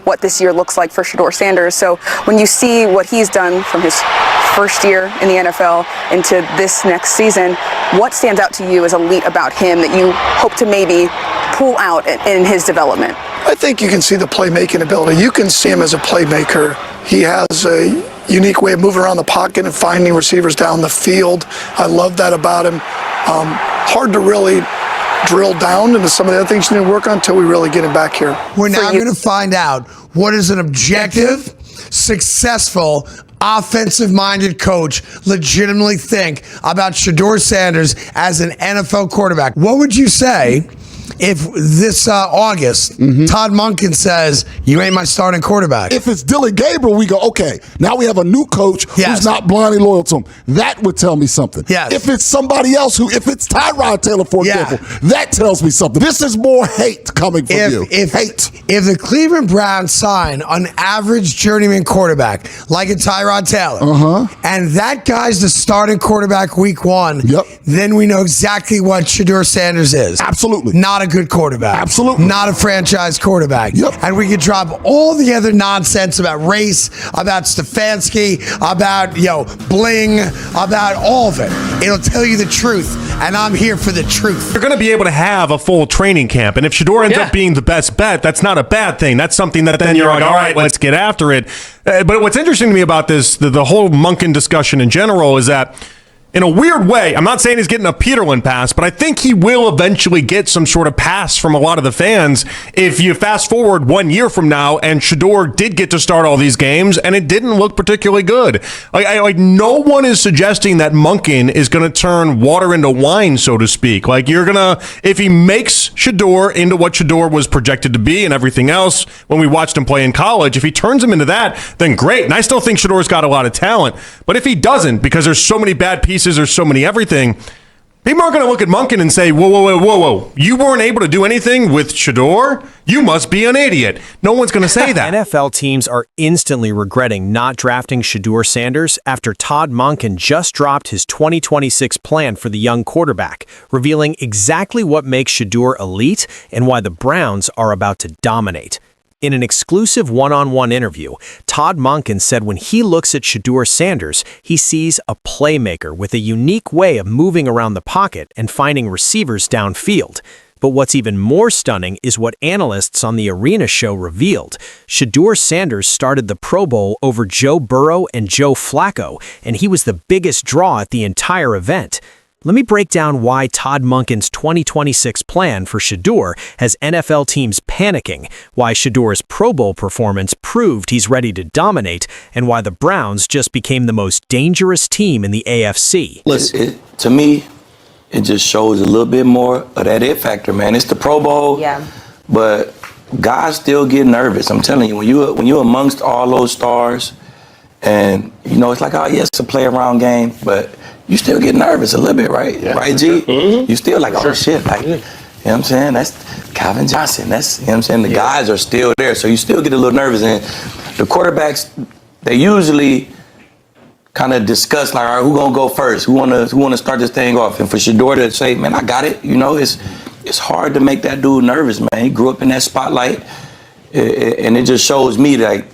what this year looks like for Shedeur Sanders. So when you see what he's done from his first year in the NFL into this next season, what stands out to you as elite about him that you hope to maybe pull out in his development? I think you can see the playmaking ability. You can see him as a playmaker. He has a unique way of moving around the pocket and finding receivers down the field. I love that about him. Hard to really drill down into some of the other things you need to work on until we really get him back here. We're now going to find out what is an objective, successful, offensive-minded coach legitimately think about Shedeur Sanders as an NFL quarterback. What would you say if this August, Todd Monken says, you ain't my starting quarterback? If it's Dylan Gabriel, we go, okay, now we have a new coach who's not blindly loyal to him. That would tell me something. Yes. If it's somebody else if it's Tyrod Taylor, for example, that tells me something. This is more hate coming from you. Hate. If the Cleveland Browns sign an average journeyman quarterback, like a Tyrod Taylor, and that guy's the starting quarterback week 1, then we know exactly what Shedeur Sanders is. Absolutely. Not a good quarterback. Absolutely. Not a franchise quarterback. And we could drop all the other nonsense about race, about Stefanski, about, bling, about all of it. It'll tell you the truth, and I'm here for the truth. You're going to be able to have a full training camp, and if Shedeur ends up being the best bet, that's not a bad thing. That's something that then you're like, all right, let's get after it. But what's interesting to me about this, the whole Monken discussion in general, is that in a weird way, I'm not saying he's getting a Peterlin pass, but I think he will eventually get some sort of pass from a lot of the fans. If you fast forward 1 year from now and Shedeur did get to start all these games and it didn't look particularly good. Like no one is suggesting that Monken is going to turn water into wine, so to speak. Like if he makes Shedeur into what Shedeur was projected to be and everything else when we watched him play in college, if he turns him into that, then great. And I still think Shedeur's got a lot of talent. But if he doesn't, because there's so many bad pieces, there's so many everything, people are going to look at Monken and say, whoa. You weren't able to do anything with Shedeur? You must be an idiot. No one's going to say that. NFL teams are instantly regretting not drafting Shedeur Sanders after Todd Monken just dropped his 2026 plan for the young quarterback, revealing exactly what makes Shedeur elite and why the Browns are about to dominate. In an exclusive one-on-one interview, Todd Monken said when he looks at Shedeur Sanders, he sees a playmaker with a unique way of moving around the pocket and finding receivers downfield. But what's even more stunning is what analysts on the Arena show revealed. Shedeur Sanders started the Pro Bowl over Joe Burrow and Joe Flacco, and he was the biggest draw at the entire event. Let me break down why Todd Monken's 2026 plan for Shedeur has NFL teams panicking, why Shedeur's Pro Bowl performance proved he's ready to dominate, and why the Browns just became the most dangerous team in the AFC. Listen, to me, it just shows a little bit more of that it factor, man. It's the Pro Bowl, but guys still get nervous. I'm telling you, when you're amongst all those stars, and it's like, oh yeah, it's a play around game, but you still get nervous a little bit, right? Right, G? You still like, oh shit, like, you know what I'm saying? That's Calvin Johnson. That's, you know what I'm saying? The guys are still there, so you still get a little nervous. And the quarterbacks, they usually kind of discuss, like, all right, who gonna go first? Who wanna start this thing off? And for Shedeur to say, man, I got it. It's hard to make that dude nervous, man. He grew up in that spotlight, and it just shows me that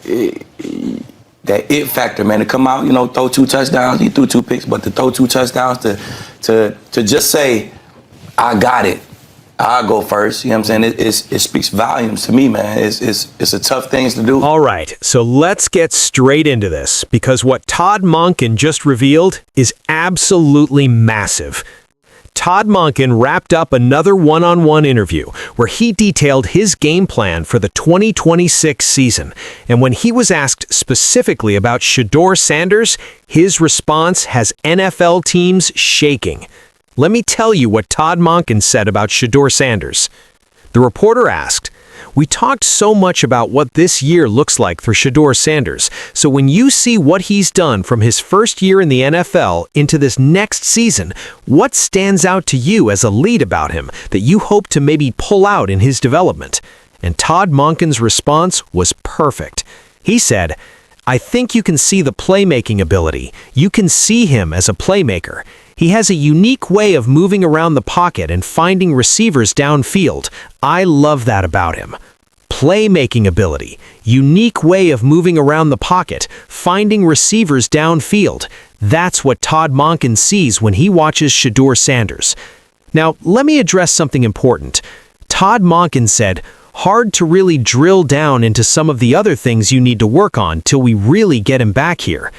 it factor, man, to come out, throw 2 touchdowns. He threw 2 picks, but to throw 2 touchdowns, to just say, I got it, I'll go first. You know what I'm saying? It speaks volumes to me, man. It's a tough thing to do. All right, so let's get straight into this, because what Todd Monken just revealed is absolutely massive. Todd Monken wrapped up another one-on-one interview where he detailed his game plan for the 2026 season. And when he was asked specifically about Shedeur Sanders, his response has NFL teams shaking. Let me tell you what Todd Monken said about Shedeur Sanders. The reporter asked, "We talked so much about what this year looks like for Shedeur Sanders, so when you see what he's done from his first year in the NFL into this next season, what stands out to you as a lead about him that you hope to maybe pull out in his development?" And Todd Monken's response was perfect. He said, "I think you can see the playmaking ability. You can see him as a playmaker. He has a unique way of moving around the pocket and finding receivers downfield. I love that about him. playmaking ability, unique way of moving around the pocket, finding receivers downfield. That's what Todd Monken sees when he watches Shedeur Sanders. Now, let me address something important. Todd Monken said, hard to really drill down into some of the other things you need to work on till we really get him back here.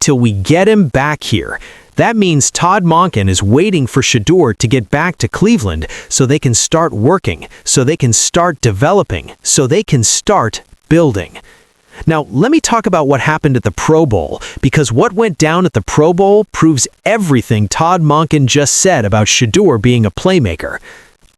Till we get him back here. That means Todd Monken is waiting for Shedeur to get back to Cleveland so they can start working, so they can start developing, so they can start building. Now, let me talk about what happened at the Pro Bowl, because what went down at the Pro Bowl proves everything Todd Monken just said about Shedeur being a playmaker.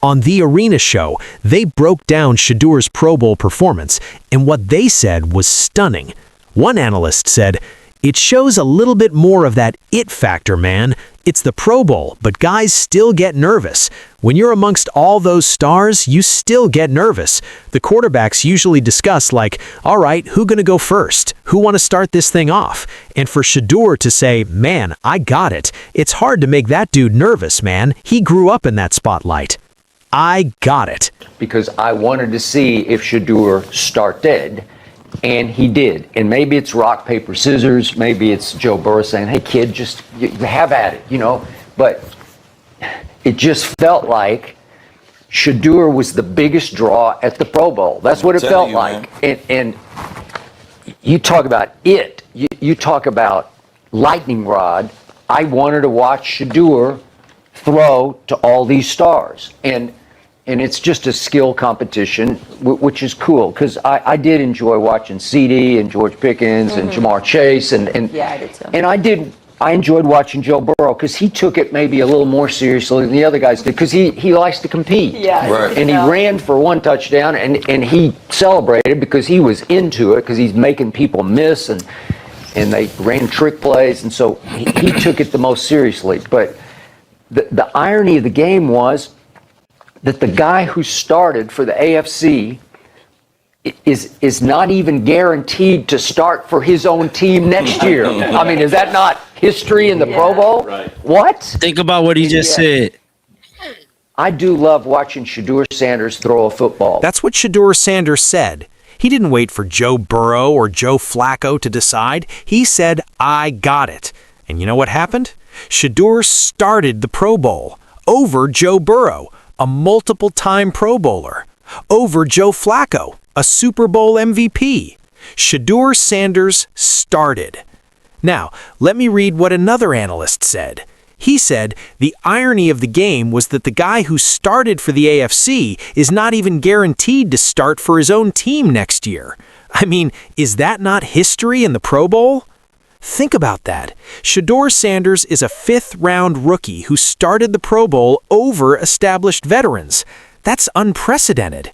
On The Arena Show, they broke down Shedeur's Pro Bowl performance, and what they said was stunning. One analyst said, "It shows a little bit more of that it factor, man. It's the Pro Bowl, but guys still get nervous. When you're amongst all those stars, you still get nervous. The quarterbacks usually discuss like, all right, who gonna go first? Who want to start this thing off? And for Shedeur to say, man, I got it. It's hard to make that dude nervous, man. He grew up in that spotlight. I got it." Because I wanted to see if Shedeur started. And he did. And maybe it's rock, paper, scissors. Maybe it's Joe Burrow saying, hey, kid, just you have at it, you know. But it just felt like Shedeur was the biggest draw at the Pro Bowl. That's what it felt like. And you talk about it. You talk about lightning rod. I wanted to watch Shedeur throw to all these stars. And it's just a skill competition, which is cool, because I did enjoy watching CD and George Pickens and Jamar Chase. And Yeah, I did too. And I enjoyed watching Joe Burrow, because he took it maybe a little more seriously than the other guys did, because he likes to compete. Yeah, Right. And he ran for one touchdown, and he celebrated because he was into it, because he's making people miss, and they ran trick plays, and so he took it the most seriously. But the irony of the game was that the guy who started for the AFC is not even guaranteed to start for his own team next year. I mean, is that not history in the Pro Bowl? Right. What? Think about what he just said. I do love watching Shedeur Sanders throw a football. That's what Shedeur Sanders said. He didn't wait for Joe Burrow or Joe Flacco to decide. He said, I got it. And you know what happened? Shedeur started the Pro Bowl over Joe Burrow, a multiple-time Pro Bowler, over Joe Flacco, a Super Bowl MVP. Shedeur Sanders started. Now, let me read what another analyst said. He said, the irony of the game was that the guy who started for the AFC is not even guaranteed to start for his own team next year. I mean, is that not history in the Pro Bowl? Think about that. Shedeur Sanders is a fifth-round rookie who started the Pro Bowl over established veterans. That's unprecedented.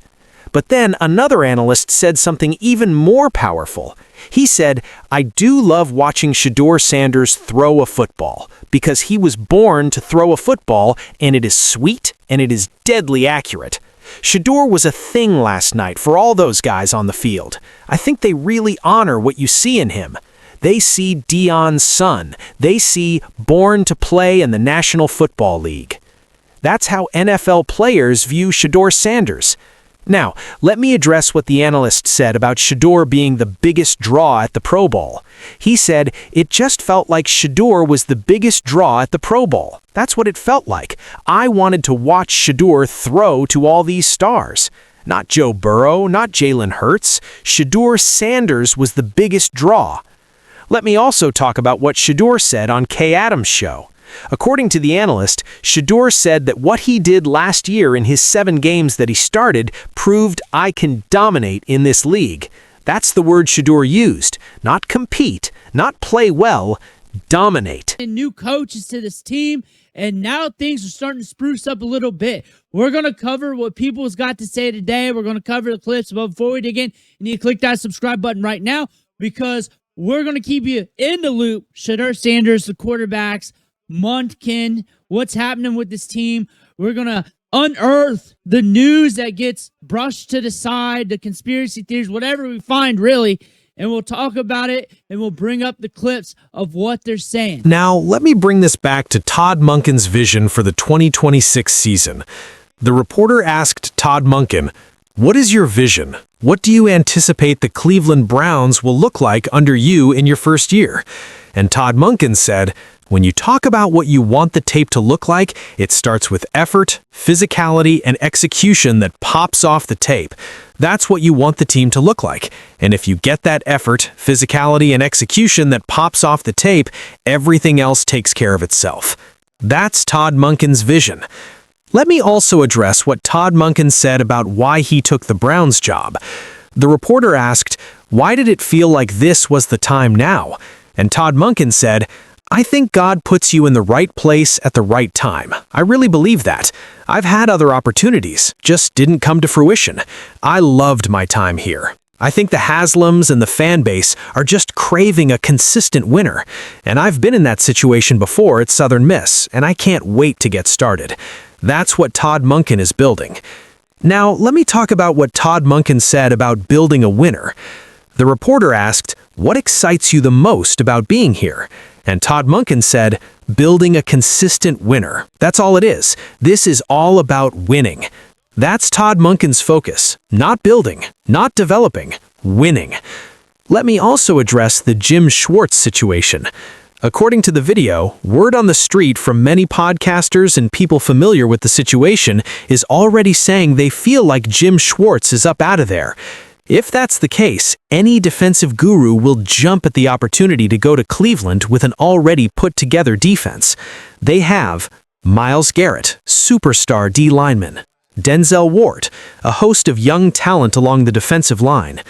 But then another analyst said something even more powerful. He said, I do love watching Shedeur Sanders throw a football because he was born to throw a football, and it is sweet and it is deadly accurate. Shedeur was a thing last night for all those guys on the field. I think they really honor what you see in him. They see Deion's son. They see born to play in the National Football League. That's how NFL players view Shedeur Sanders. Now, let me address what the analyst said about Shedeur being the biggest draw at the Pro Bowl. He said, it just felt like Shedeur was the biggest draw at the Pro Bowl. That's what it felt like. I wanted to watch Shedeur throw to all these stars. Not Joe Burrow, not Jalen Hurts. Shedeur Sanders was the biggest draw. Let me also talk about what Shedeur said on Kay Adams' show. According to the analyst, Shedeur said that what he did last year in his 7 games that he started proved I can dominate in this league. That's the word Shedeur used. Not compete, not play well, dominate. And new coaches to this team, and now things are starting to spruce up a little bit. We're going to cover what people's got to say today. We're going to cover the clips. But before we dig in, you need to click that subscribe button right now, because we're going to keep you in the loop. Shedeur Sanders, the quarterbacks, Monken, what's happening with this team. We're going to unearth the news that gets brushed to the side, the conspiracy theories, whatever we find, really, and we'll talk about it, and we'll bring up the clips of what they're saying. Now, let me bring this back to Todd Monken's vision for the 2026 season. The reporter asked Todd Monken, What is your vision? What do you anticipate the Cleveland Browns will look like under you in your first year? And Todd Monken said, when you talk about what you want the tape to look like, it starts with effort, physicality, and execution that pops off the tape. That's what you want the team to look like. And if you get that effort, physicality, and execution that pops off the tape, everything else takes care of itself. That's Todd Monken's vision. Let me also address what Todd Monken said about why he took the Browns job. The reporter asked, why did it feel like this was the time now? And Todd Monken said, I think God puts you in the right place at the right time. I really believe that. I've had other opportunities, just didn't come to fruition. I loved my time here. I think the Haslams and the fan base are just craving a consistent winner. And I've been in that situation before at Southern Miss, and I can't wait to get started. That's what Todd Monken is building. Now, let me talk about what Todd Monken said about building a winner. The reporter asked, what excites you the most about being here? And Todd Monken said, building a consistent winner. That's all it is. This is all about winning. That's Todd Monken's focus. Not building, not developing, winning. Let me also address the Jim Schwartz situation. According to the video, word on the street from many podcasters and people familiar with the situation is already saying they feel like Jim Schwartz is up out of there. If that's the case, any defensive guru will jump at the opportunity to go to Cleveland with an already put-together defense. They have Myles Garrett, superstar D lineman, Denzel Ward, a host of young talent along the defensive line.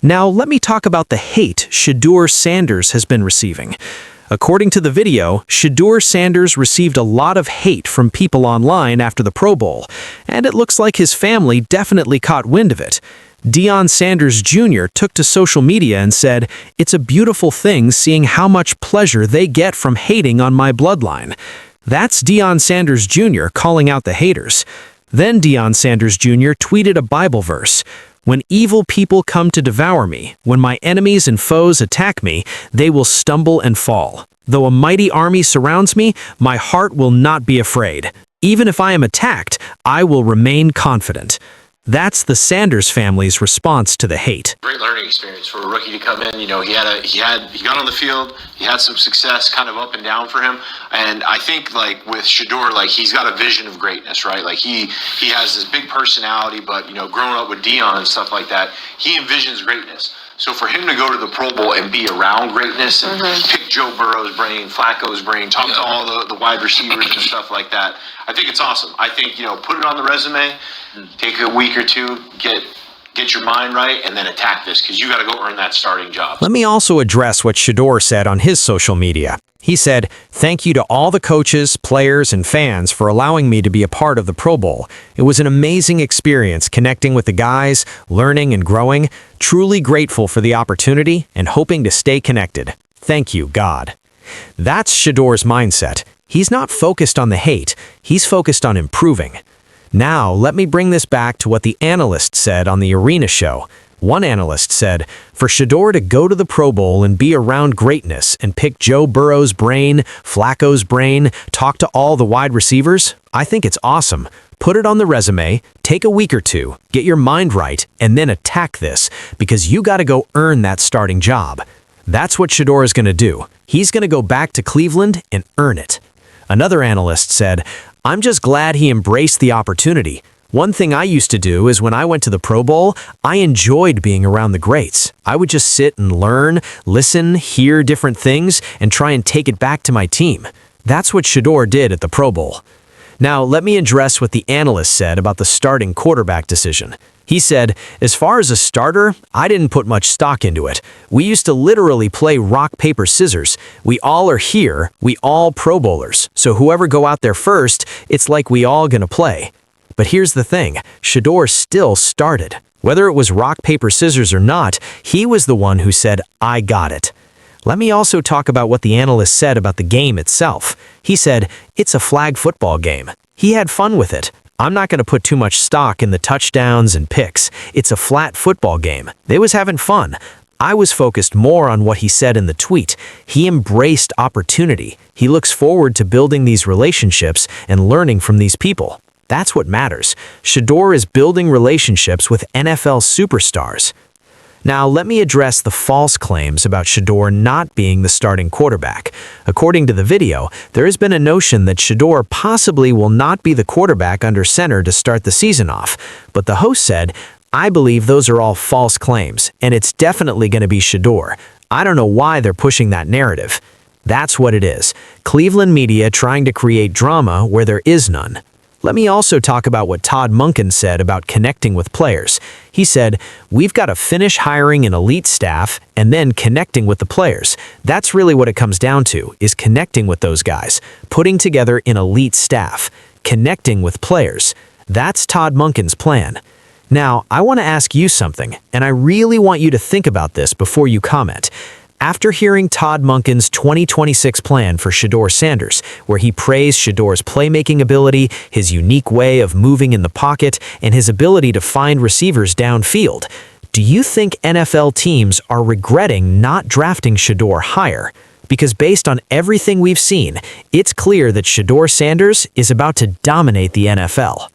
Now, let me talk about the hate Shedeur Sanders has been receiving. According to the video, Shedeur Sanders received a lot of hate from people online after the Pro Bowl, and it looks like his family definitely caught wind of it. Deion Sanders Jr. took to social media and said, "It's a beautiful thing seeing how much pleasure they get from hating on my bloodline." That's Deion Sanders Jr. calling out the haters. Then Deion Sanders Jr. tweeted a Bible verse. When evil people come to devour me, when my enemies and foes attack me, they will stumble and fall. Though a mighty army surrounds me, my heart will not be afraid. Even if I am attacked, I will remain confident. That's the Sanders family's response to the hate. Great learning experience for a rookie to come in. You know, he got on the field, he had some success kind of up and down for him. And I think like with Shedeur, like he's got a vision of greatness, right? Like he has this big personality, but you know, growing up with Deion and stuff like that, he envisions greatness. So for him to go to the Pro Bowl and be around greatness and pick Joe Burrow's brain, Flacco's brain, talk to all the wide receivers and stuff like that, I think it's awesome. I think, you know, put it on the resume, take a week or two, get your mind right, and then attack this, because you got to go earn that starting job. Let me also address what Shedeur said on his social media. He said, "Thank you to all the coaches, players, and fans for allowing me to be a part of the Pro Bowl. It was an amazing experience connecting with the guys, learning and growing. Truly grateful for the opportunity and hoping to stay connected. Thank you, God." That's Shedeur's mindset. He's not focused on the hate. He's focused on improving. Now, let me bring this back to what the analyst said on the Arena show. One analyst said, for Shedeur to go to the Pro Bowl and be around greatness and pick Joe Burrow's brain, Flacco's brain, talk to all the wide receivers, I think it's awesome. Put it on the resume, take a week or two, get your mind right, and then attack this, because you got to go earn that starting job. That's what Shedeur is going to do. He's going to go back to Cleveland and earn it. Another analyst said, I'm just glad he embraced the opportunity. One thing I used to do is when I went to the Pro Bowl, I enjoyed being around the greats. I would just sit and learn, listen, hear different things, and try and take it back to my team. That's what Shedeur did at the Pro Bowl. Now, let me address what the analyst said about the starting quarterback decision. He said, as far as a starter, I didn't put much stock into it. We used to literally play rock, paper, scissors. We all are here, we all Pro Bowlers. So whoever go out there first, it's like we all gonna play. But here's the thing, Shedeur still started. Whether it was rock, paper, scissors or not, he was the one who said, I got it. Let me also talk about what the analyst said about the game itself. He said, it's a flag football game. He had fun with it. I'm not going to put too much stock in the touchdowns and picks. It's a flat football game. They was having fun. I was focused more on what he said in the tweet. He embraced opportunity. He looks forward to building these relationships and learning from these people. That's what matters. Shedeur is building relationships with NFL superstars. Now, let me address the false claims about Shedeur not being the starting quarterback. According to the video, there has been a notion that Shedeur possibly will not be the quarterback under center to start the season off. But the host said, "I believe those are all false claims, and it's definitely going to be Shedeur. I don't know why they're pushing that narrative." That's what it is. Cleveland media trying to create drama where there is none. Let me also talk about what Todd Monken said about connecting with players. He said, "We've got to finish hiring an elite staff and then connecting with the players. That's really what it comes down to, is connecting with those guys, putting together an elite staff, connecting with players. That's Todd Monken's plan." Now, I want to ask you something, and I really want you to think about this before you comment. After hearing Todd Monken's 2026 plan for Shedeur Sanders, where he praised Shedeur's playmaking ability, his unique way of moving in the pocket, and his ability to find receivers downfield, do you think NFL teams are regretting not drafting Shedeur higher? Because based on everything we've seen, it's clear that Shedeur Sanders is about to dominate the NFL.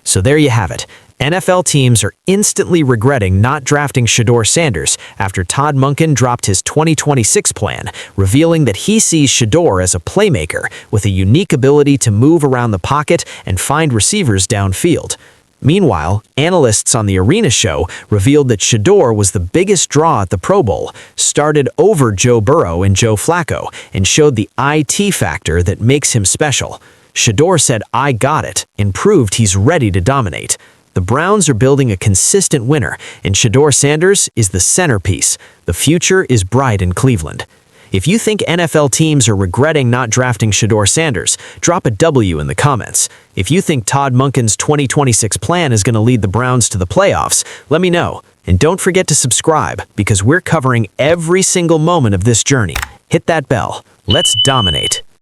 So there you have it. NFL teams are instantly regretting not drafting Shedeur Sanders after Todd Monken dropped his 2026 plan, revealing that he sees Shedeur as a playmaker with a unique ability to move around the pocket and find receivers downfield. Meanwhile, analysts on the Arena Show revealed that Shedeur was the biggest draw at the Pro Bowl, started over Joe Burrow and Joe Flacco, and showed the IT factor that makes him special. Shedeur said, "I got it," and proved he's ready to dominate. The Browns are building a consistent winner, and Shedeur Sanders is the centerpiece. The future is bright in Cleveland. If you think NFL teams are regretting not drafting Shedeur Sanders, drop a W in the comments. If you think Todd Monken's 2026 plan is going to lead the Browns to the playoffs, let me know. And don't forget to subscribe, because we're covering every single moment of this journey. Hit that bell. Let's dominate.